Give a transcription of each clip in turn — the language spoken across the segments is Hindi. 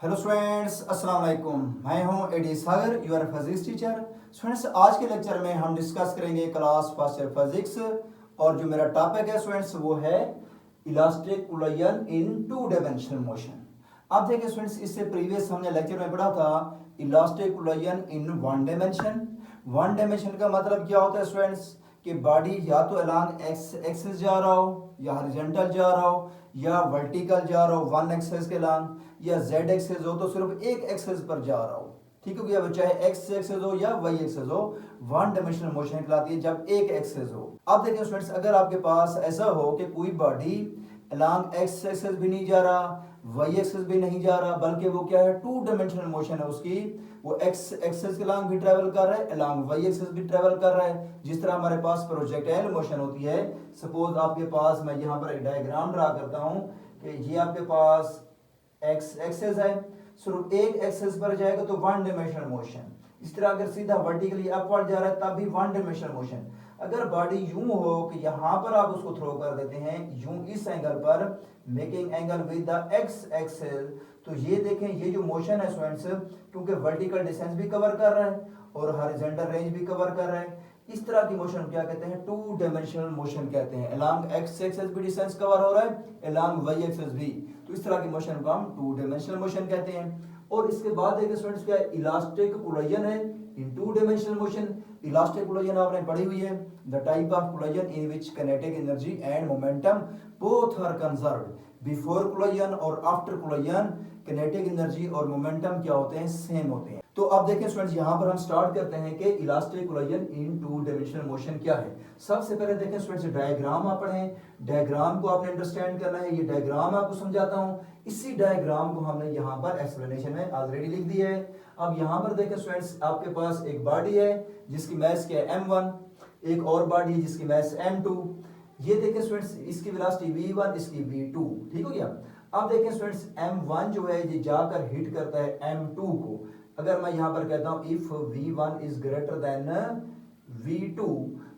हेलो स्टूडेंट्स, अस्सलाम वालेकुम। मैं हूं AD Sagar, your physics teacher. Students, आज के लेक्चर में हम डिस्कस करेंगे क्लास फर्स्ट ईयर फिजिक्स, और जो मेरा टॉपिक है स्टूडेंट्स वो है इलास्टिक कोलिजन इन टू डायमेंशनल मोशन। अब देखिए स्टूडेंट्स, इससे प्रीवियस हमने लेक्चर में पढ़ा था elastic collision in one dimension. One dimension का मतलब क्या होता है स्टूडेंट्स कि बॉडी या तो अलोंग एक्स एक्सिस जा रहा हो, या हॉरिजॉन्टल जा रहा हो, या वर्टिकल जा रहा हो वन एक्सिस के अलोंग, या जेड एक्सिस हो तो सिर्फ एक एक्सिस पर जा रहा हो। ठीक है भैया, चाहे एक्स एक्सिस हो या वाई एक्सिस हो, वन डायमेंशनल मोशन कहलाती है जब एक एक्सिस हो। अब देखिए स्टूडेंट्स, अगर आपके पास ऐसा हो कि कोई बॉडी अलोंग एक्स एक्सिस भी नहीं जा रहा, वाई एक्सिस भी नहीं जा रहा, बल्कि वो क्या है, टू डायमेंशनल मोशन है उसकी, वो एक्स एक्सिस के अलोंग भी ट्रेवल कर रहा है, अलोंग वाई एक्सिस भी ट्रेवल कर रहा है। जिस तरह हमारे पास प्रोजेक्टाइल मोशन होती है, सपोज आपके पास, मैं यहाँ पर एक डायग्राम ड्रा करता हूँ कि ये आपके पास एक्स एक्सिस है, सिर्फ एक एक्सिस पर जाएगा तो वन डायमेंशनल मोशन। इस तरह अगर सीधा वर्टिकली अपवर्ड जा रहा है तब भी वन डायमेंशनल मोशन। अगर बॉडी यूं हो कि यहां पर आप उसको थ्रो कर देते हैं यूं इस एंगल पर, making angle with the X axis, तो ये देखें ये जो मोशन है स्टूडेंट्स, क्योंकि वर्टिकल डिस्टेंस भी कवर कर रहा है और हॉरिजॉन्टल रेंज भी कवर कर रहा है, इस तरह की मोशन क्या कहते हैं, टू डायमेंशनल मोशन कहते हैं। अलोंग एक्स एक्सिस भी डिस्टेंस कवर हो रहा है, अलोंग वाई एक्सिस भी, तो इस तरह की मोशन को हम टू डायमेंशनल मोशन कहते हैं। और इसके बाद देखिए स्टूडेंट्स, क्या इलास्टिक कोलिजन है in two dimensional motion. Elastic collision आपने पढ़ी हुई है, the type of collision in which kinetic energy and momentum both are conserved. Before collision और आफ्टर कोलिजन काइनेटिक एनर्जी और मोमेंटम क्या होते हैं, सेम होते हैं। तो अब देखें स्टूडेंट्स, यहां पर हम स्टार्ट करते हैं कि इलास्टिक कोलिजन इन टू डायमेंशनल मोशन क्या है। सबसे पहले देखें स्टूडेंट्स, डायग्राम आप पढ़ें, डायग्राम को आपने अंडरस्टैंड करना है। ये डायग्राम आपको समझाता हूं, इसी डायग्राम को हमने यहाँ पर एक्सप्लेनेशन में ऑलरेडी लिख दिया है। अब यहाँ पर देखें स्टूडेंट्स, आपके पास एक बॉडी है जिसकी मास क्या है m1, एक और बॉडी है जिसकी मास m2। ये देखें स्टूडेंट्स, इसकी वेलोसिटी v1, इसकी v2। ठीक हो गया। अब देखें स्टूडेंट्स, m1 जो है ये जाकर हिट करता है m2 को। अगर मैं यहाँ पर कहता हूँ if v1 is greater than v2,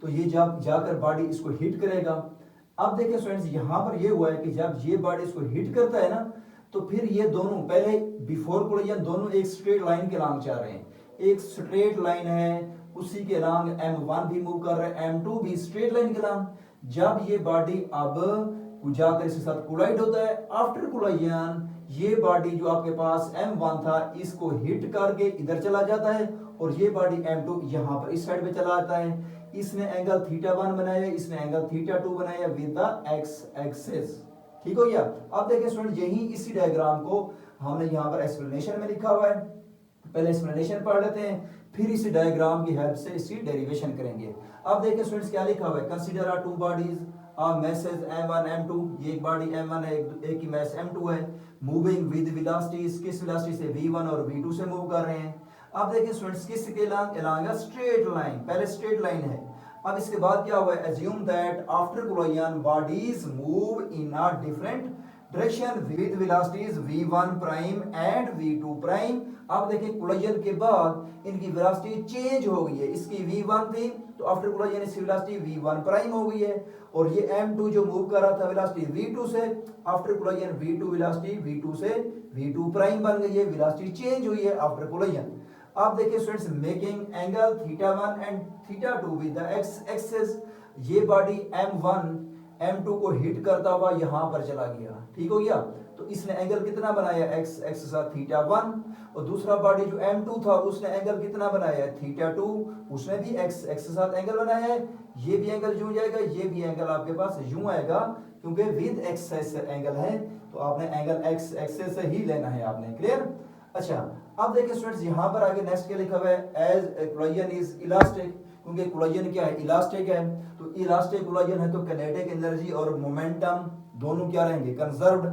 तो ये जब जाकर बॉडी इसको हिट करेगा। अब देखिए स्टूडेंट्स, यहां पर ये हुआ है कि जब ये बॉडी इसको हिट करता है ना, तो फिर ये दोनों पहले बिफोर कोलिजन दोनों एक स्ट्रेट लाइन के अलोंग जा रहे हैं, एक स्ट्रेट लाइन है, उसी के अलोंग m1 भी मूव कर रहा है, m2 भी स्ट्रेट लाइन के अलोंग। जब ये बॉडी अब जाकर इसके साथ कोलाइड होता है, आफ्टर कोलिजन ये बॉडी जो आपके पास m1 था इसको हिट करके इधर चला जाता है, और ये बॉडी m2 यहां पर इस साइड पे चला आता है। इसने एंगल θ1 बनाया, इसने एंगल θ2 बनाया विद द एक्स एक्सिस। ठीक हो गया। अब देखिए स्टूडेंट, यही इसी डायग्राम को हमने यहाँ पर एक्सप्लेनेशन में लिखा हुआ है। पहले एक्सप्लेनेशन पढ़ लेते हैं, फिर इसी डायग्राम की हेल्प से इसकी डेरिवेशन करेंगे। अब देखिए स्टूडेंट्स, क्या लिखा हुआ है, consider are two bodies of masses m1 m2। ये एक बॉडी m1 है, एक की मैस m2 है, मूविंग विद वेलोसिटीज, किस वेलोसिटी से v1 और v2 से मूव कर रहे हैं। अब देखिए स्टूडेंट्स, किसके अलोंग स्ट्रेट लाइन, पहले स्ट्रेट लाइन है। अब इसके बाद क्या हुआ है, assume that after collision bodies move in a different direction with velocities v1 prime and v2 prime। अब देखिए कोलिजन के बाद इनकी वेलोसिटी चेंज हो गई है, इसकी v1 थी तो आफ्टर कोलिजन इसकी वेलोसिटी v1 प्राइम हो गई है, और ये m2 जो मूव कर रहा था वेलोसिटी v2 से, after collision v2 velocity v2 से v2 प्राइम बन गई है, वेलोसिटी चेंज हुई है आफ्टर कोलिजन। अब देखिए students, making angle θ1 and θ2 with the X axis, ये बॉडी m1 m2 को हिट करता हुआ यहां पर चला गया। ठीक हो गया। तो इसने एंगल कितना बनाया, एक्स एक्सिस का θ1, और दूसरा बॉडी जो m2 था उसने एंगल कितना बनाया, θ2, उसने भी एक्स एक्सिस साथ एंगल बनाया है। ये भी एंगल यूं जाएगा, ये भी एंगल आपके पास यूं आएगा, क्योंकि विद एक्सिस एंगल है तो आपने एंगल एक्स एक्सिस से ही लेना है आपने। क्लियर। अच्छा, अब देखिए स्टूडेंट्स, यहां पर आगे नेक्स्ट क्या लिखा हुआ है, एज कोलिजन इज इलास्टिक, क्योंकि कोलिजन क्या है, इलास्टिक है। तो इलास्टिक कोलिजन है तो काइनेटिक एनर्जी और मोमेंटम दोनों क्या रहेंगे, कंजर्व्ड।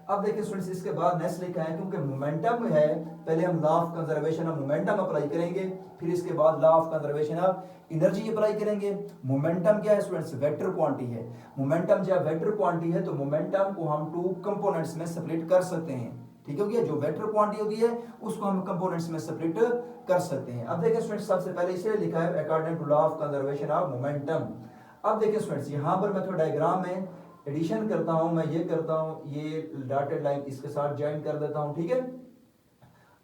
अब देखिए स्टूडेंट्स, इसके बाद नेक्स्ट लिखा है, क्योंकि मोमेंटम है, पहले हम law of conservation of momentum apply करेंगे, फिर इसके बाद law of conservation of energy apply करेंगे। मोमेंटम क्या है स्टूडेंट्स, वेक्टर क्वांटिटी है। मोमेंटम जब वेक्टर क्वांटिटी है तो मोमेंटम को हम टू कंपोनेंट्स में स्प्लिट कर सकते हैं। ठीक है, जो वेक्टर क्वांटिटी होती है उसको हम कंपोनेंट्स में स्प्लिट कर सकते हैं। अब देखिए स्टूडेंट्स, सबसे पहले इसे लिखा है according to law of conservation of momentum. अब देखिए स्टूडेंट्स, यहां पर मैं थोड़ा डायग्राम में एडिशन करता हूं, मैं ये करता हूं, ये डॉटेड लाइन इसके साथ ज्वाइन कर देता हूं। ठीक है,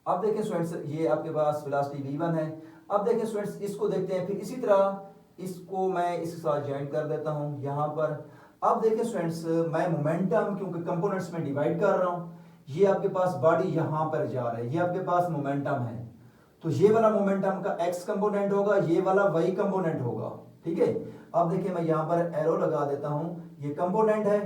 अब देखिए स्टूडेंट्स ये आपके पास वेलोसिटी v1 है। अब देखिए स्टूडेंट्स इसको देखते हैं, फिर इसी तरह इसको मैं इसके साथ ज्वाइन कर देता हूं यहां पर। अब देखिए स्टूडेंट्स मैं मोमेंटम क्योंकि कंपोनेंट्स में डिवाइड कर रहा हूं, ये आपके पास बॉडी यहां पर जा रहा है, ये आपके पास मोमेंटम है, तो ये वाला मोमेंटम का x कंपोनेंट होगा, ये वाला y कंपोनेंट होगा। ठीक है, अब देखिए मैं यहां पर एरो लगा देता हूं, ये कंपोनेंट है,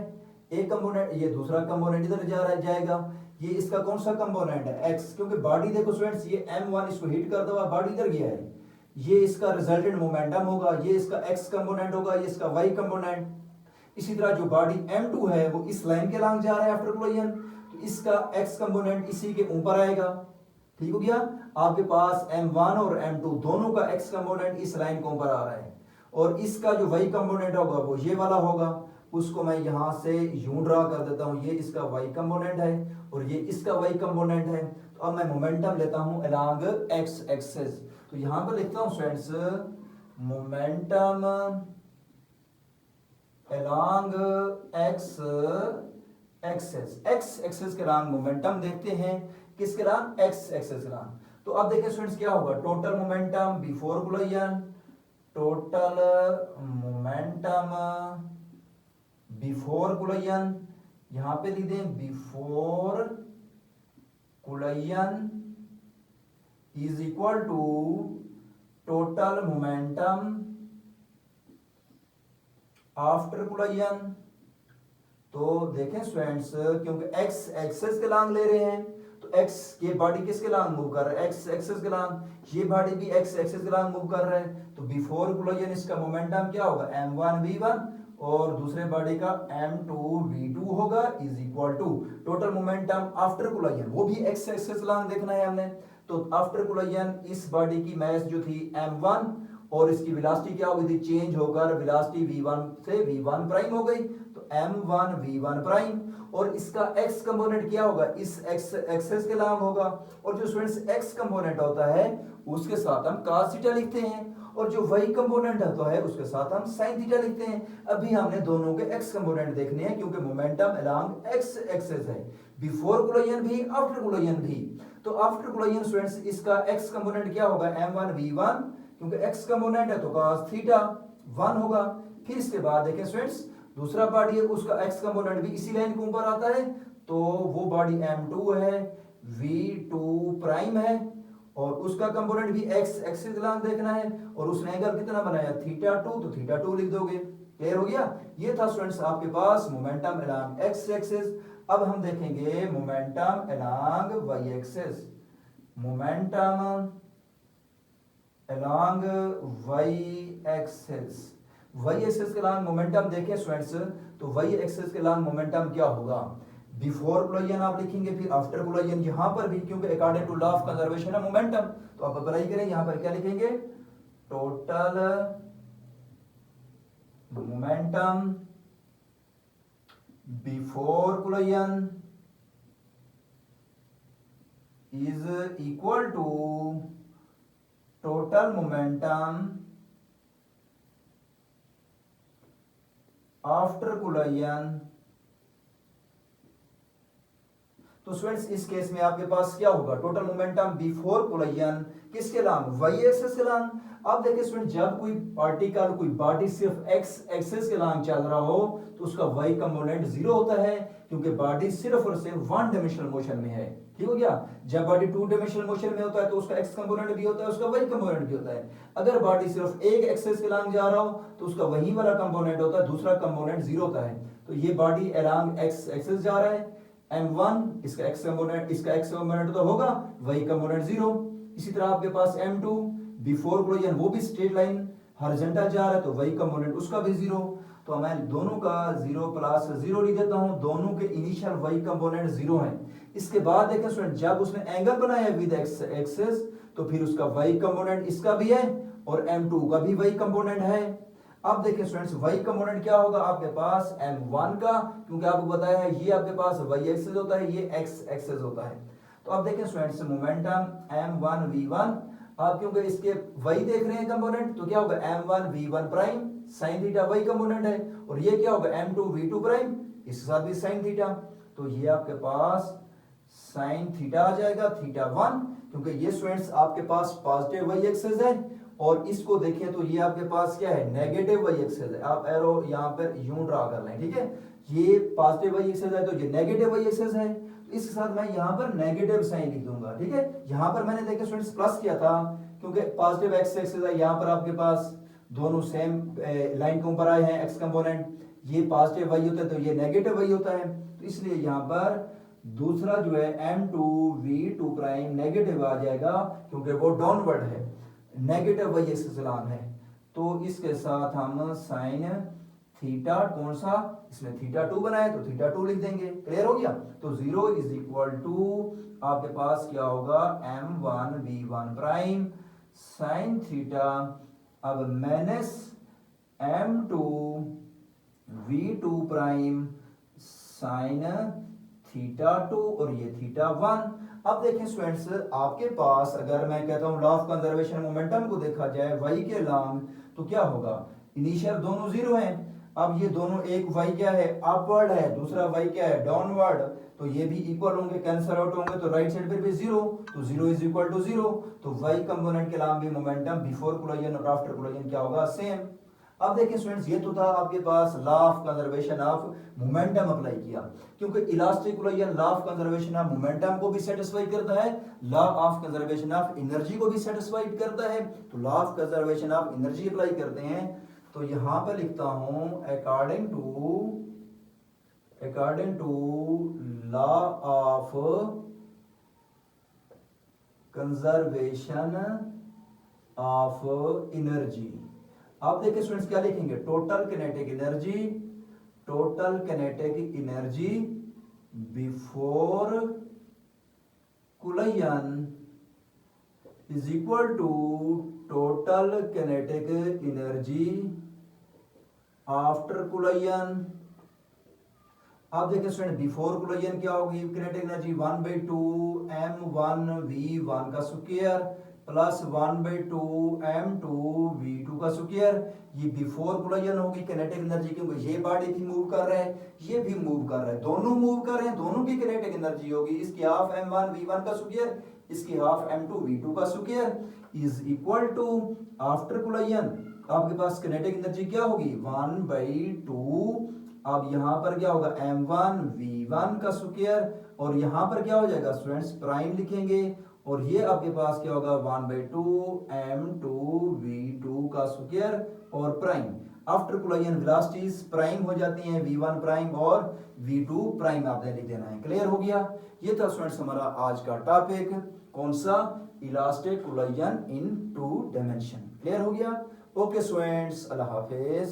एक कंपोनेंट, ये दूसरा कंपोनेंट इधर जा रहा जाएगा, ये इसका कौन सा कंपोनेंट है x, क्योंकि बॉडी देखो स्टूडेंट्स ये m1 इसको हिट करता हुआ बॉडी इधर गया है, ये इसका रिजल्टेंट मोमेंटम होगा, ये इसका x कंपोनेंट होगा, ये इसका y कंपोनेंट। इसी तरह जो बॉडी m2 है वो इस लाइन के लॉन्ग जा रहा है आफ्टर कोलिजन, तो इसका x कंपोनेंट इसी के ऊपर आएगा। ठीक हो गया, आपके पास m1 और m2 दोनों का x कंपोनेंट इस लाइन के ऊपर आ रहा है, और इसका जो y कंपोनेंट होगा वो ये वाला होगा, उसको मैं यहां से यूं ड्रा कर देता हूं, ये इसका y कंपोनेंट है और ये इसका y कंपोनेंट है। तो अब मैं मोमेंटम लेता हूं अलोंग x एक्सिस, तो यहां पर लिखता हूं students momentum along x axis, x axis के लॉन्ग मोमेंटम देखते हैं, किसके लॉन्ग, x एक्सिस के लॉन्ग। तो अब देखिए स्टूडेंट्स क्या होगा, total momentum before collision, total momentum before collision, यहां पे लिख दें before collision is equal to total momentum after collision. तो देखें स्टूडेंट्स क्योंकि x एक्सिस के लॉन्ग ले रहे हैं, तो x ये बॉडी किसके लॉन्ग मूव कर रहा है, x एक्सिस के लॉन्ग, ये बॉडी भी x एक्सिस के लॉन्ग मूव कर रहा है, तो बिफोर कोलिजन इसका मोमेंटम क्या होगा m1 v1 और दूसरे बॉडी का m2 v2 होगा is equal to total momentum after collision, वो भी x एक्सिस लॉन्ग देखना है हमने। तो आफ्टर कोलिजन इस बॉडी की मास जो थी m1 और इसकी वेलोसिटी क्या हो गई थी, चेंज होकर वेलोसिटी v1 से v1 प्राइम हो गई, तो m1 v1 प्राइम, और इसका x कंपोनेंट क्या होगा, इस x एक्सिस के लॉन्ग होगा, और जो स्टूडेंट्स x कंपोनेंट होता है उसके साथ हम cos थीटा लिखते हैं, और जो y कंपोनेंट होता है उसके साथ हम sin थीटा लिखते हैं। अभी हमने दोनों के x कंपोनेंट देखने हैं क्योंकि मोमेंटम अलोंग x एक्सिस है, बिफोर कोलिजन भी आफ्टर कोलिजन भी। तो आफ्टर कोलिजन स्टूडेंट्स इसका x कंपोनेंट क्या होगा, m1 v1, क्योंकि x कंपोनेंट है तो cos थीटा 1 होगा। फिर इसके बाद देखें स्टूडेंट्स दूसरा बॉडी है उसका x कंपोनेंट भी इसी लाइन के ऊपर आता है, तो वो बॉडी m2 है, v2 प्राइम है, और उसका कंपोनेंट भी x एक्सिस लॉन्ग देखना है, और उसने एंगल कितना बनाया थीटा 2, तो थीटा 2 लिख दोगे। क्लियर हो गया, ये था स्टूडेंट्स आपके पास मोमेंटम अलोंग x एक्सिस। अब हम देखेंगे momentum along y axis, momentum along y axis, y axis के लॉन्ग मोमेंटम देखें स्टूडेंट्स, तो y एक्सिस के लॉन्ग मोमेंटम क्या होगा, बिफोर कोलिजन आप लिखेंगे, फिर आफ्टर कोलिजन यहां पर भी क्योंकि according to law of conservation है मोमेंटम, तो आप अप्लाई करें, यहां पर क्या लिखेंगे, total momentum before collision is equal to total momentum after collision. तो स्टूडेंट्स इस केस में आपके पास क्या होगा, टोटल मोमेंटम बिफोर कोलिजन किसके लॉन्ग, y एक्सिस के लॉन्ग। अब देखिए स्टूडेंट जब कोई पार्टिकल कोई बॉडी सिर्फ x एक्सिस के लॉन्ग चल रहा हो तो उसका y कंपोनेंट 0 होता है, क्योंकि बॉडी सिर्फ और सिर्फ वन डायमेंशनल मोशन में है। ठीक हो गया, जब बॉडी टू डायमेंशनल मोशन में होता है तो उसका x कंपोनेंट भी होता है, उसका y कंपोनेंट भी होता है। अगर बॉडी सिर्फ एक एक्सिस के लॉन्ग जा रहा हो तो उसका वही वाला कंपोनेंट होता है, दूसरा कंपोनेंट 0 होता है। तो ये बॉडी अलोंग x एक्सिस जा रहा है, m1 इसका x कंपोनेंट, इसका x कंपोनेंट तो होगा, y कंपोनेंट 0। इसी तरह आपके पास m2 बिफोर कोलिजन वो भी स्ट्रेट लाइन हॉरिजॉन्टल जा रहा है, तो y कंपोनेंट उसका भी 0। तो मैं दोनों का 0 प्लस 0 लिख देता हूं, दोनों के इनिशियल y कंपोनेंट 0 है। इसके बाद देखें स्टूडेंट जब उसने एंगल बनाया विद x एक्सिस तो फिर उसका y कंपोनेंट इसका भी है और m2 का भी y कंपोनेंट है। अब देखिए स्टूडेंट्स y कंपोनेंट क्या होगा आपके पास m1 का, क्योंकि आपको बताया है ये आपके पास y एक्सिस होता है, ये x एक्सिस होता है। तो अब देखिए स्टूडेंट्स मोमेंटम m1 v1, आप क्योंकि इसके y देख रहे हैं कंपोनेंट, तो क्या होगा m1 v1 prime sin theta y component है, और ये क्या होगा m2 v2 प्राइम, इसके साथ भी sin थीटा। तो ये आपके पास साइन थीटा आ जाएगा थीटा 1, क्योंकि ये स्टूडेंट्स आपके पास पॉजिटिव वाई एक्सिस है, और इसको देखें तो ये आपके पास क्या है, नेगेटिव वाई एक्सिस है। आप एरो यहाँ पर यूं ड्रा कर लें, ठीक है। ये पॉजिटिव वाई एक्सिस है तो ये नेगेटिव वाई एक्सिस है, तो इसके साथ मैं यहाँ पर नेगेटिव साइन लिख दूंगा, ठीक है। यहाँ पर मैंने देखे स्टूडेंट्स प्लस किया था, क्योंकि पॉजिटिव एक्स एक्सिस है, यहाँ पर आपके पास दोनों सेम लाइन के ऊपर आए हैं एक्स कंपोनेंट, ये पॉजिटिव वाई होता है तो ये नेगेटिव वाई होता है, तो इसलिए यहाँ पर दूसरा जो है m2 v2 प्राइम नेगेटिव आ जाएगा, क्योंकि वो डाउनवर्ड है, नेगेटिव वाई एक्सिस लाइन है। तो इसके साथ हम साइन थीटा कौन सा, इसमें थीटा 2 बनाए तो थीटा 2 लिख देंगे। क्लियर हो गया। तो 0 इज इक्वल टू आपके पास क्या होगा, m1 v1 prime sine theta, अब minus m2 v2 prime sine theta 2, और ये थीटा 1। अब देखें स्टूडेंट्स, आपके पास अगर मैं कहता हूं लॉ ऑफ कंजर्वेशन मोमेंटम को देखा जाए y के लॉन्ग, तो क्या होगा, इनिशियल दोनों जीरो हैं। अब ये दोनों, एक y क्या है, अपवर्ड है, दूसरा y क्या है, डाउनवर्ड, तो ये भी इक्वल होंगे, कैंसिल आउट होंगे, तो राइट साइड पे भी जीरो, तो zero is equal to zero. तो y कंपोनेंट के लॉन्ग भी मोमेंटम बिफोर कोलिजन और आफ्टर कोलिजन क्या होगा, सेम। अब देखिए स्टूडेंट्स, ये तो था आपके पास law of conservation of momentum apply किया, क्योंकि elastic collision law of conservation of momentum को भी सेटिस्फाई करता है, law of conservation of energy को भी सेटिस्फाई करता है। तो law of conservation of energy apply करते हैं, तो यहां पर लिखता हूं according to law of conservation of energy. आप देखिए स्टूडेंट्स क्या लिखेंगे, total kinetic energy before collision is equal to total kinetic energy after collision. आप देखिए स्टूडेंट, बिफोर कोलिजन क्या होगी, किनेटिक एनर्जी 1/2 m1 v1 का स्क्वायर प्लस 1/2 m2 v2 का स्क्वायर। ये बिफोर कोलिजन होगी किनेटिक एनर्जी, क्योंकि ये बॉडी भी मूव कर रहा है, ये भी मूव कर रहा है, दोनों मूव कर रहे हैं, दोनों की किनेटिक एनर्जी होगी, इसकी हाफ m1 v1 का स्क्वायर, इसकी हाफ m2 v2 का square is equal to after collision आपके पास किनेटिक एनर्जी क्या होगी, 1/2। अब यहां पर क्या होगा, m1 v1 का स्क्वायर, और यहां पर क्या हो जाएगा स्टूडेंट्स, प्राइम लिखेंगे, और ये आपके पास क्या होगा, 1/2 m2 v2 का स्क्वायर और prime. After collision velocities prime हो जाती हैं, v1 प्राइम और v2 प्राइम आपने लिख देना है। क्लियर हो गया। ये था स्टूडेंट्स हमारा आज का टॉपिक, कौन सा, इलास्टिक कोलिजन इन 2 डायमेंशन। क्लियर हो गया। ओके स्टूडेंट्स, अल्लाह हाफिज।